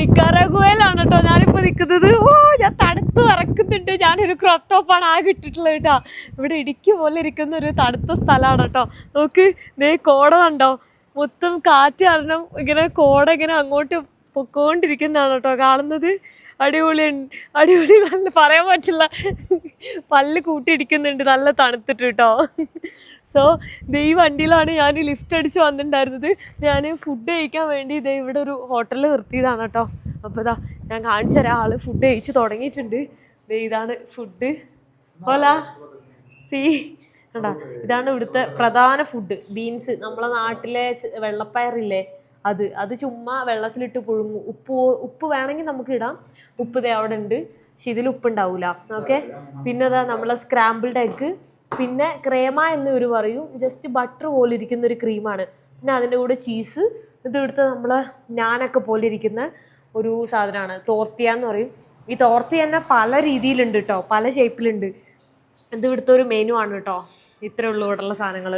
നിക്കാരാഗുവയിലാണ് കേട്ടോ ഞാനിപ്പോൾ നിൽക്കുന്നത്. ഓ ഞാൻ തണുത്ത് വിറക്കുന്നുണ്ട്. ഞാനൊരു ക്രോപ്പ് ടോപ്പാണ് ആകെ ഇട്ടിട്ടുള്ളത് കേട്ടോ. ഇവിടെ ഇടുക്കി പോലെ ഇരിക്കുന്ന ഒരു തണുത്ത സ്ഥലമാണ് കേട്ടോ. നോക്ക് ദേ കോട കണ്ടോ, മൊത്തം കാറ്റ് കാരണം ഇങ്ങനെ കോട ഇങ്ങനെ അങ്ങോട്ട് പൊക്കോണ്ടിരിക്കുന്നതാണ് കേട്ടോ കാണുന്നത്. അടിപൊളി അടിപൊളി, നല്ല പറയാൻ പറ്റില്ല, പല്ല് കൂട്ടിയിടിക്കുന്നുണ്ട് നല്ല തണുത്തിട്ട് കേട്ടോ. സോ ഈ വണ്ടിയിലാണ് ഞാൻ ലിഫ്റ്റ് അടിച്ച് വന്നിട്ടുണ്ടായിരുന്നത്. ഞാൻ ഫുഡ് കഴിക്കാൻ വേണ്ടി ഇതേ ഇവിടെ ഒരു ഹോട്ടലിൽ നിർത്തിയതാണ് കേട്ടോ. അപ്പോൾ ഇതാ ഞാൻ കാണിച്ചു തരാം, ആൾ ഫുഡ് കഴിച്ച് തുടങ്ങിയിട്ടുണ്ട്. ഇതാണ് ഫുഡ്. ഓലാ സീ കണ്ടാ, ഇതാണ് ഇവിടുത്തെ പ്രധാന ഫുഡ്. ബീൻസ്, നമ്മളെ നാട്ടിലെ വെള്ളപ്പയറില്ലേ അത് ചുമ്മാ വെള്ളത്തിലിട്ട് പുഴുങ്ങും. ഉപ്പ് വേണമെങ്കിൽ നമുക്ക് ഇടാം. ഉപ്പ് ദേ അവിടെ ഉണ്ട്, പക്ഷെ ഇതിൽ ഉപ്പുണ്ടാവില്ല. ഓക്കെ. പിന്നെ അതാ നമ്മളെ സ്ക്രാമ്പിൾഡ് എഗ്ഗ്, പിന്നെ ക്രേമ എന്ന് ഇവർ പറയും, ജസ്റ്റ് ബട്ടർ പോലെ ഇരിക്കുന്ന ഒരു ക്രീമാണ്. പിന്നെ അതിൻ്റെ കൂടെ ചീസ്. ഇത് ഇവിടുത്തെ നമ്മളെ ഞാനൊക്കെ പോലെ ഇരിക്കുന്ന ഒരു സാധനമാണ്, തോർത്തിയ എന്ന് പറയും. ഈ തോർത്തിയ തന്നെ പല രീതിയിലുണ്ട് കേട്ടോ, പല ഷേപ്പിലുണ്ട്. ഇത് ഇവിടുത്തെ ഒരു മെനു ആണ് കേട്ടോ. ഇത്രയേ ഉള്ളൂ ഇവിടെയുള്ള സാധനങ്ങൾ.